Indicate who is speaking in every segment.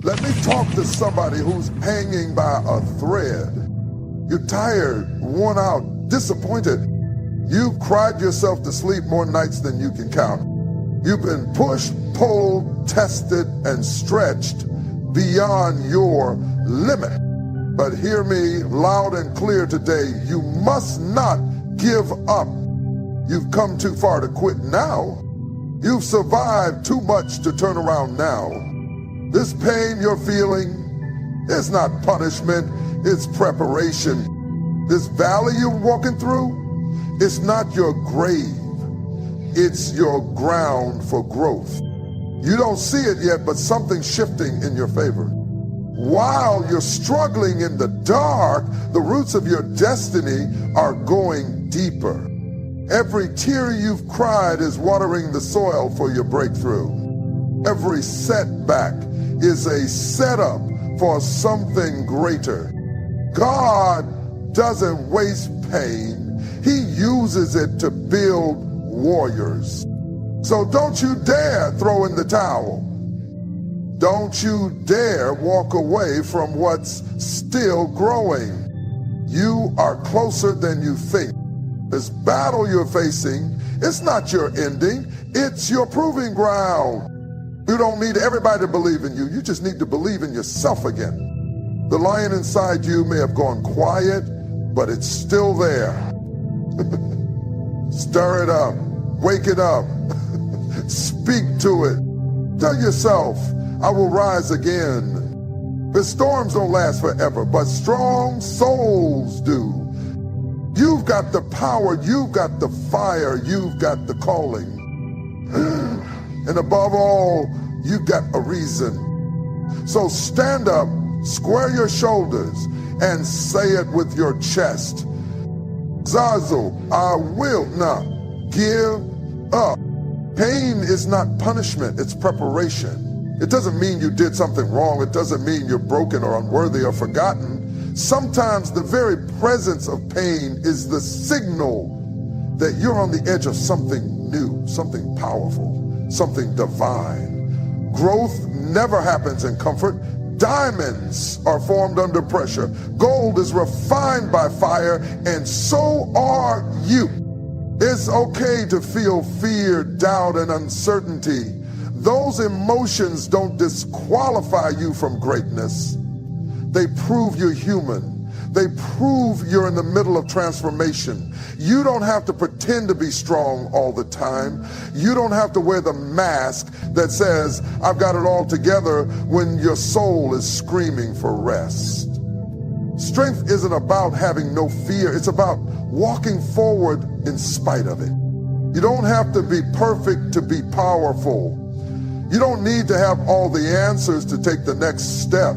Speaker 1: Let me talk to somebody who's hanging by a thread. You're tired, worn out, disappointed. You've cried yourself to sleep more nights than you can count. You've been pushed, pulled, tested, and stretched beyond your limit. But hear me loud and clear today. You must not give up. You've come too far to quit now. You've survived too much to turn around now. This pain you're feeling is not punishment, it's preparation. This valley you're walking through, it's not your grave, it's your ground for growth. You don't see it yet, but something's shifting in your favor. While you're struggling in the dark, the roots of your destiny are going deeper. Every tear you've cried is watering the soil for your breakthrough. Every setback is a setup for something greater. God doesn't waste pain. He uses it to build warriors. So don't you dare throw in the towel. Don't you dare walk away from what's still growing. You are closer than you think. This battle you're facing, it's not your ending, it's your proving ground. You don't need everybody to believe in you. You just need to believe in yourself again. The lion inside you may have gone quiet, but it's still there. Stir it up, wake it up, speak to it. Tell yourself, I will rise again. The storms don't last forever, but strong souls do. You've got the power, you've got the fire, you've got the calling. And above all, you've got a reason. So stand up, square your shoulders, and say it with your chest. Zazzle, I will not give up. Pain is not punishment, it's preparation. It doesn't mean you did something wrong. It doesn't mean you're broken or unworthy or forgotten. Sometimes the very presence of pain is the signal that you're on the edge of something new, something powerful, something divine. Growth never happens in comfort. Diamonds are formed under pressure. Gold is refined by fire, and so are you. It's okay to feel fear, doubt, and uncertainty. Those emotions don't disqualify you from greatness. They prove you're human. They prove you're in the middle of transformation. You don't have to pretend to be strong all the time. You don't have to wear the mask that says, I've got it all together, when your soul is screaming for rest. Strength isn't about having no fear. It's about walking forward in spite of it. You don't have to be perfect to be powerful. You don't need to have all the answers to take the next step.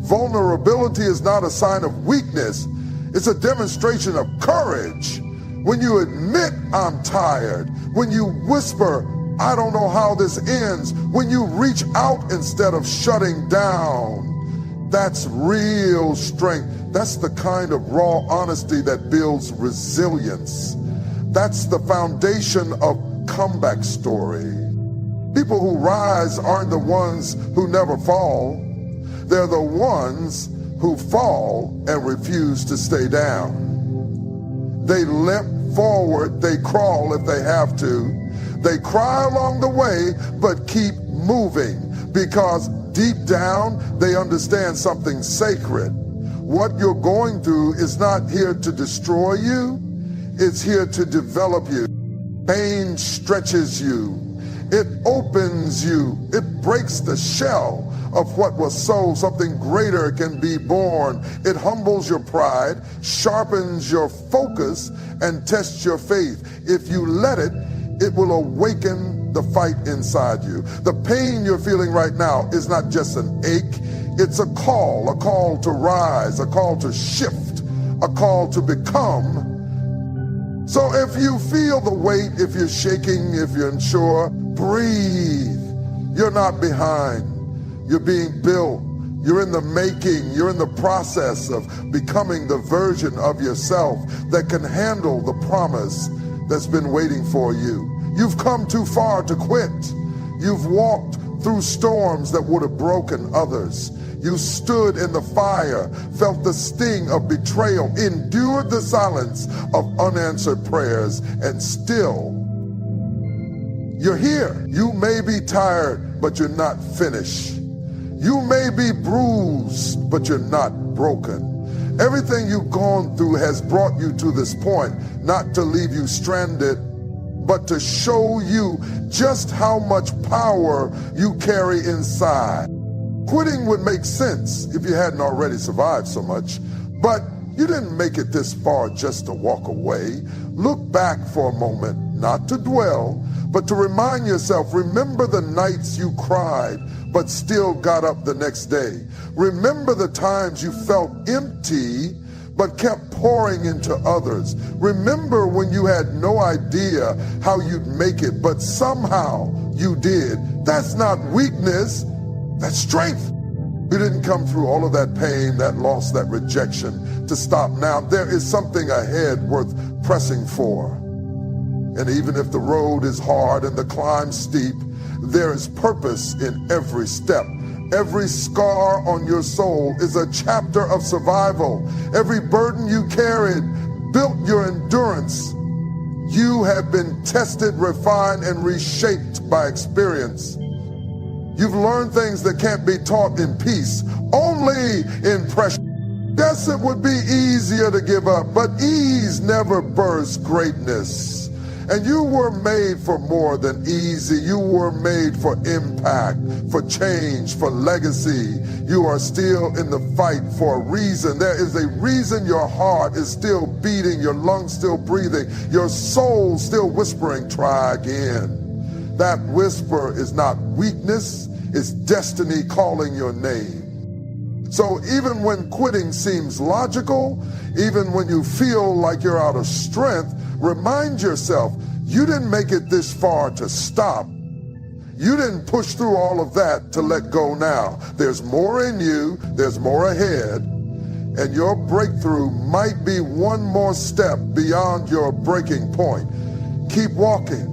Speaker 1: Vulnerability is not a sign of weakness. It's a demonstration of courage. When you admit, I'm tired. When you whisper, I don't know how this ends. When you reach out instead of shutting down. That's real strength. That's the kind of raw honesty that builds resilience. That's the foundation of comeback story. People who rise aren't the ones who never fall. They're the ones who fall and refuse to stay down. They limp forward, they crawl if they have to. They cry along the way, but keep moving because deep down, they understand something sacred. What you're going through is not here to destroy you, it's here to develop you. Pain stretches you. It opens you. It breaks the shell of what was so something greater can be born. It humbles your pride, sharpens your focus, and tests your faith. If you let it, it will awaken the fight inside you. The pain you're feeling right now is not just an ache. It's a call to rise, a call to shift, a call to become. So if you feel the weight, if you're shaking, if you're unsure, breathe. You're not behind. You're being built. You're in the making. You're in the process of becoming the version of yourself that can handle the promise that's been waiting for you. You've come too far to quit. You've walked through storms that would have broken others. You stood in the fire, felt the sting of betrayal, endured the silence of unanswered prayers, and still, you're here. You may be tired, but you're not finished. You may be bruised, but you're not broken. Everything you've gone through has brought you to this point, not to leave you stranded, but to show you just how much power you carry inside. Quitting would make sense if you hadn't already survived so much, but you didn't make it this far just to walk away. Look back for a moment, not to dwell, but to remind yourself, remember the nights you cried, but still got up the next day. Remember the times you felt empty, but kept pouring into others. Remember when you had no idea how you'd make it, but somehow you did. That's not weakness, that's strength. You didn't come through all of that pain, that loss, that rejection to stop now. There is something ahead worth pressing for. And even if the road is hard and the climb steep, there is purpose in every step. Every scar on your soul is a chapter of survival. Every burden you carried built your endurance. You have been tested, refined, and reshaped by experience. You've learned things that can't be taught in peace, only in pressure. Yes, it would be easier to give up, but ease never births greatness. And you were made for more than easy. You were made for impact, for change, for legacy. You are still in the fight for a reason. There is a reason your heart is still beating, your lungs still breathing, your soul still whispering, try again. That whisper is not weakness, it's destiny calling your name. So even when quitting seems logical, even when you feel like you're out of strength, remind yourself, you didn't make it this far to stop. You didn't push through all of that to let go now. There's more in you, there's more ahead, and your breakthrough might be one more step beyond your breaking point. Keep walking.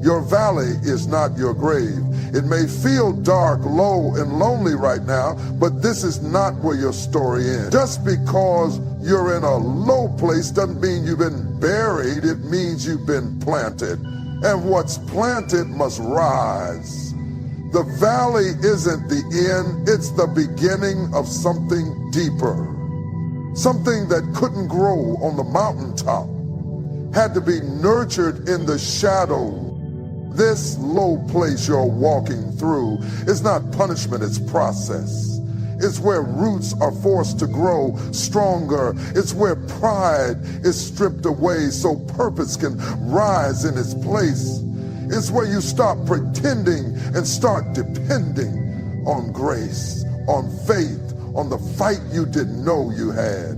Speaker 1: Your valley is not your grave. It may feel dark, low, and lonely right now, but this is not where your story ends. Just because you're in a low place doesn't mean you've been buried. It means you've been planted. And what's planted must rise. The valley isn't the end. It's the beginning of something deeper. Something that couldn't grow on the mountaintop, had to be nurtured in the shadow. This low place you're walking through is not punishment, it's process. It's where roots are forced to grow stronger. It's where pride is stripped away so purpose can rise in its place. It's where you stop pretending and start depending on grace, on faith, on the fight you didn't know you had.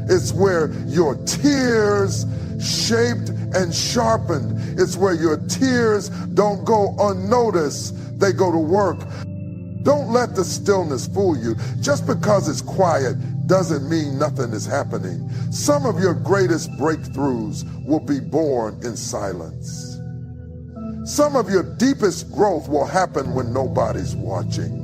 Speaker 1: It's where your tears shaped and sharpened. It's where your tears don't go unnoticed, they go to work. Don't let the stillness fool you. Just because it's quiet doesn't mean nothing is happening. Some of your greatest breakthroughs will be born in silence. Some of your deepest growth will happen when nobody's watching.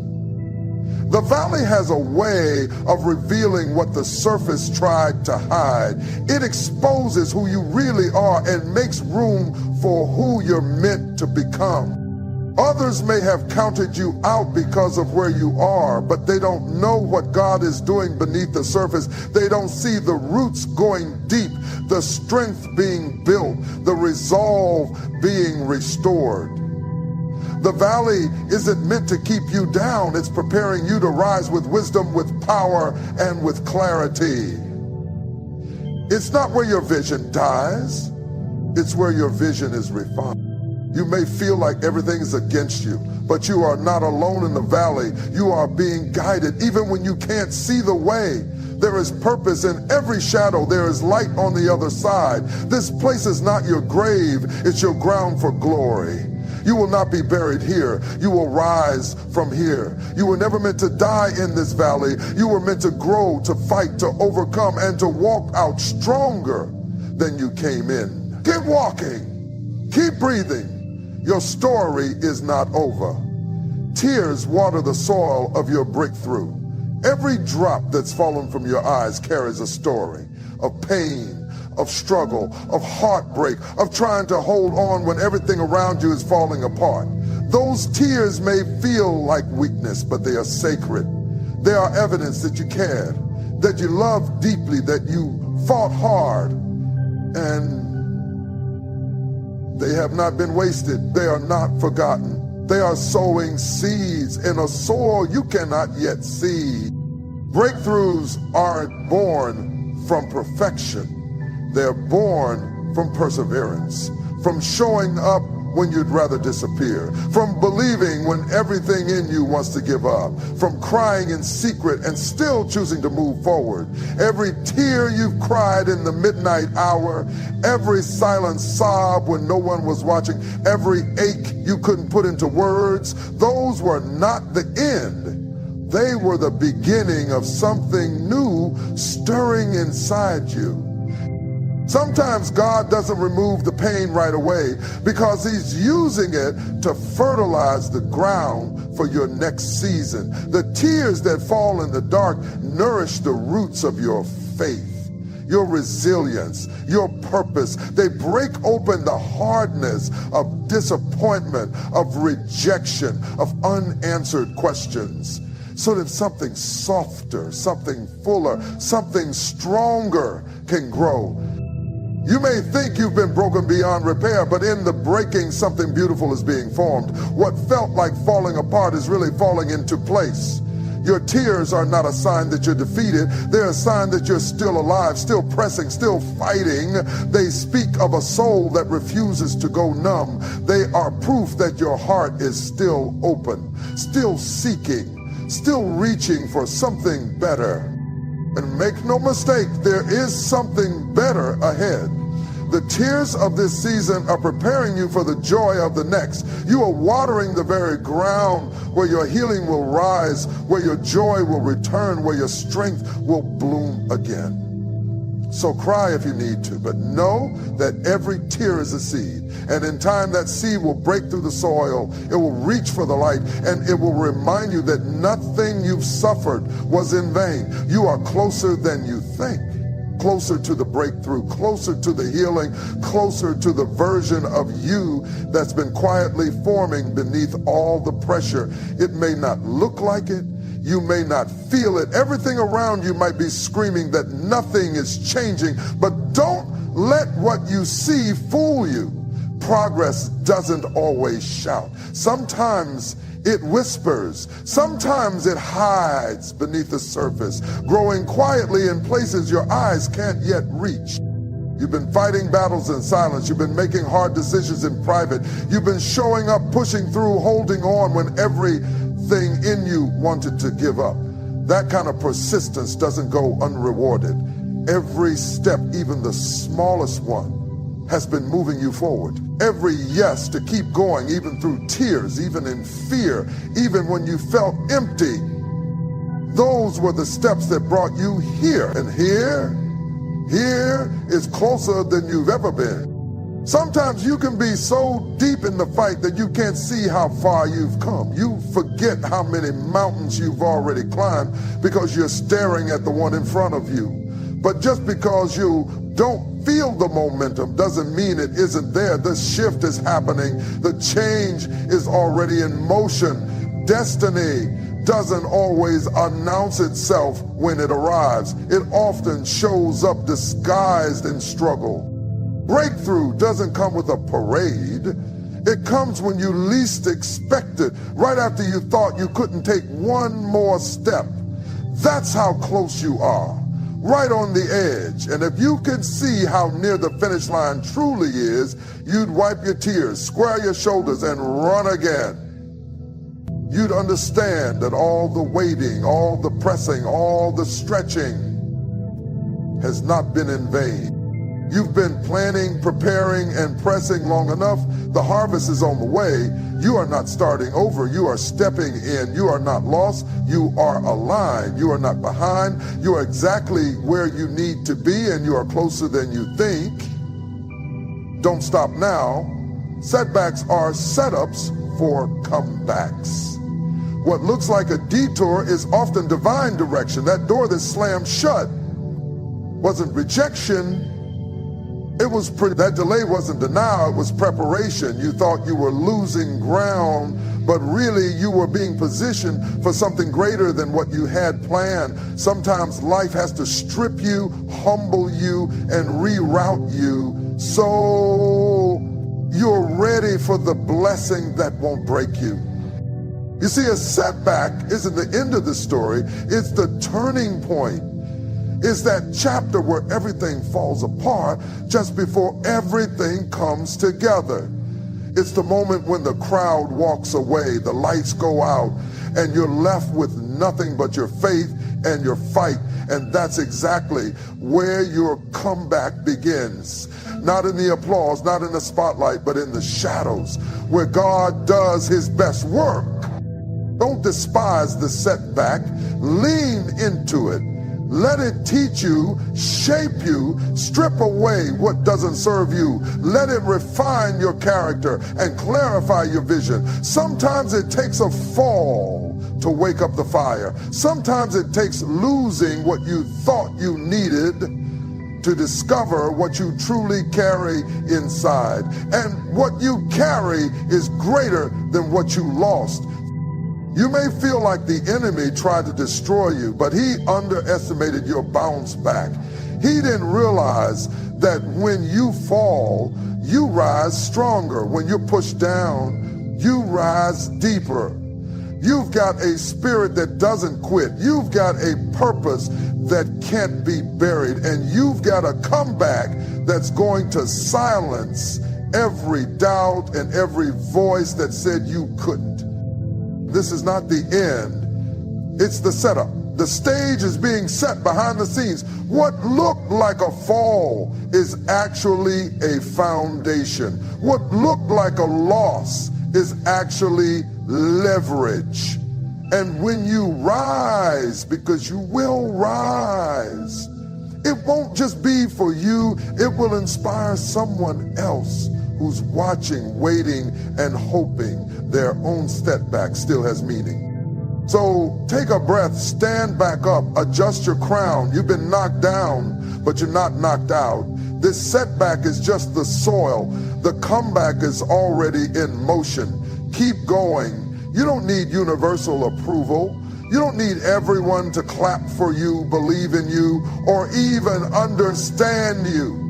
Speaker 1: The valley has a way of revealing what the surface tried to hide. It exposes who you really are and makes room for who you're meant to become. Others may have counted you out because of where you are, but they don't know what God is doing beneath the surface. They don't see the roots going deep, the strength being built, the resolve being restored. The valley isn't meant to keep you down. It's preparing you to rise with wisdom, with power, and with clarity. It's not where your vision dies. It's where your vision is refined. You may feel like everything is against you, but you are not alone in the valley. You are being guided even when you can't see the way. There is purpose in every shadow. There is light on the other side. This place is not your grave. It's your ground for glory. You will not be buried here. You will rise from here. You were never meant to die in this valley. You were meant to grow, to fight, to overcome, and to walk out stronger than you came in. Keep walking. Keep breathing. Your story is not over. Tears water the soil of your breakthrough. Every drop that's fallen from your eyes carries a story of pain, of struggle, of heartbreak, of trying to hold on when everything around you is falling apart. Those tears may feel like weakness, but they are sacred. They are evidence that you cared, that you loved deeply, that you fought hard, and they have not been wasted. They are not forgotten. They are sowing seeds in a soil you cannot yet see. Breakthroughs aren't born from perfection. They're born from perseverance, from showing up when you'd rather disappear, from believing when everything in you wants to give up, from crying in secret and still choosing to move forward. Every tear you've cried in the midnight hour, every silent sob when no one was watching, every ache you couldn't put into words, those were not the end. They were the beginning of something new stirring inside you. Sometimes God doesn't remove the pain right away because he's using it to fertilize the ground for your next season. The tears that fall in the dark nourish the roots of your faith, your resilience, your purpose. They break open the hardness of disappointment, of rejection, of unanswered questions, so that something softer, something fuller, something stronger can grow. You may think you've been broken beyond repair, but in the breaking, something beautiful is being formed. What felt like falling apart is really falling into place. Your tears are not a sign that you're defeated. They're a sign that you're still alive, still pressing, still fighting. They speak of a soul that refuses to go numb. They are proof that your heart is still open, still seeking, still reaching for something better. And make no mistake, there is something better ahead. The tears of this season are preparing you for the joy of the next. You are watering the very ground where your healing will rise, where your joy will return, where your strength will bloom again. So cry if you need to, but know that every tear is a seed. And in time, that seed will break through the soil. It will reach for the light, and it will remind you that nothing you've suffered was in vain. You are closer than you think. Closer to the breakthrough, closer to the healing, closer to the version of you that's been quietly forming beneath all the pressure. It may not look like it. You may not feel it. Everything around you might be screaming that nothing is changing, but don't let what you see fool you. Progress doesn't always shout. Sometimes it whispers. Sometimes it hides beneath the surface, growing quietly in places your eyes can't yet reach. You've been fighting battles in silence. You've been making hard decisions in private. You've been showing up, pushing through, holding on when everything in you wanted to give up. That kind of persistence doesn't go unrewarded. Every step, even the smallest one, has been moving you forward. Every yes to keep going, even through tears, even in fear, even when you felt empty, those were the steps that brought you here. And here is closer than you've ever been. Sometimes you can be so deep in the fight that you can't see how far you've come. You forget how many mountains you've already climbed because you're staring at the one in front of you. But just because you don't feel the momentum doesn't mean it isn't there. The shift is happening. The change is already in motion. Destiny doesn't always announce itself when it arrives. It often shows up disguised in struggle. Breakthrough doesn't come with a parade. It comes when you least expect it, right after you thought you couldn't take one more step. That's how close you are. Right on the edge. And if you could see how near the finish line truly is, you'd wipe your tears, square your shoulders, and run again. You'd understand that all the waiting, all the pressing, all the stretching has not been in vain. You've been planning, preparing, and pressing long enough. The harvest is on the way. You are not starting over. You are stepping in. You are not lost. You are aligned. You are not behind. You are exactly where you need to be, and you are closer than you think. Don't stop now. Setbacks are setups for comebacks. What looks like a detour is often divine direction. That door that slammed shut wasn't rejection. That delay wasn't denial, it was preparation. You thought you were losing ground, but really you were being positioned for something greater than what you had planned. Sometimes life has to strip you, humble you, and reroute you so you're ready for the blessing that won't break you. You see, a setback isn't the end of the story, it's the turning point. It's that chapter where everything falls apart just before everything comes together. It's the moment when the crowd walks away, the lights go out, and you're left with nothing but your faith and your fight. And that's exactly where your comeback begins. Not in the applause, not in the spotlight, but in the shadows, where God does his best work. Don't despise the setback. Lean into it. Let it teach you, shape you, strip away what doesn't serve you. Let it refine your character and clarify your vision. Sometimes it takes a fall to wake up the fire. Sometimes it takes losing what you thought you needed to discover what you truly carry inside. And what you carry is greater than what you lost. You may feel like the enemy tried to destroy you, but he underestimated your bounce back. He didn't realize that when you fall, you rise stronger. When you're pushed down, you rise deeper. You've got a spirit that doesn't quit. You've got a purpose that can't be buried. And you've got a comeback that's going to silence every doubt and every voice that said you couldn't. This is not the end, it's the setup. The stage is being set behind the scenes. What looked like a fall is actually a foundation. What looked like a loss is actually leverage. And when you rise, because you will rise, it won't just be for you, it will inspire someone else who's watching, waiting, and hoping their own setback still has meaning. So take a breath, stand back up, adjust your crown. You've been knocked down, but you're not knocked out. This setback is just the soil. The comeback is already in motion. Keep going. You don't need universal approval. You don't need everyone to clap for you, believe in you, or even understand you.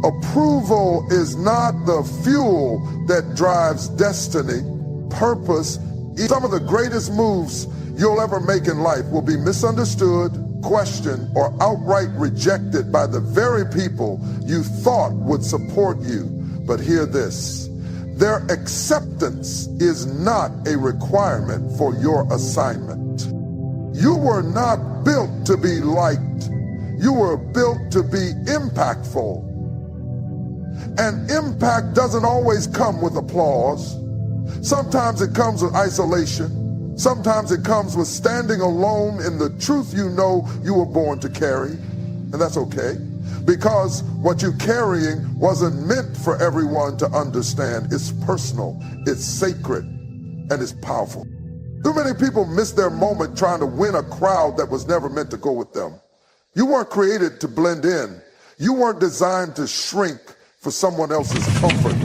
Speaker 1: Approval is not the fuel that drives destiny. Purpose. Some of the greatest moves you'll ever make in life will be misunderstood, questioned, or outright rejected by the very people you thought would support you. But hear this, their acceptance is not a requirement for your assignment. You were not built to be liked. You were built to be impactful. And impact doesn't always come with applause. Sometimes it comes with isolation. Sometimes it comes with standing alone in the truth you know you were born to carry. And that's okay, because what you're carrying wasn't meant for everyone to understand. It's personal, it's sacred, and it's powerful. Too many people miss their moment trying to win a crowd that was never meant to go with them. You weren't created to blend in. You weren't designed to shrink for someone else's comfort.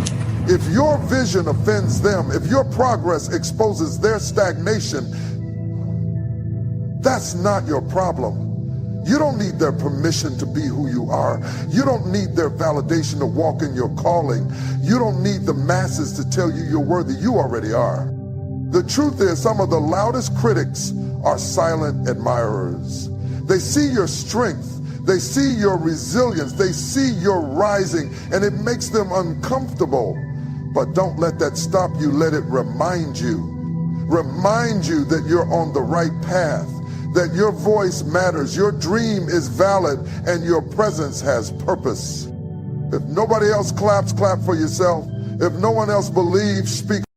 Speaker 1: If your vision offends them, if your progress exposes their stagnation, that's not your problem. You don't need their permission to be who you are. You don't need their validation to walk in your calling. You don't need the masses to tell you you're worthy. You already are. The truth is, some of the loudest critics are silent admirers. They see your strength. They see your resilience. They see your rising, and it makes them uncomfortable. But don't let that stop you. Let it remind you. Remind you that you're on the right path, that your voice matters, your dream is valid, and your presence has purpose. If nobody else claps, clap for yourself. If no one else believes, speak.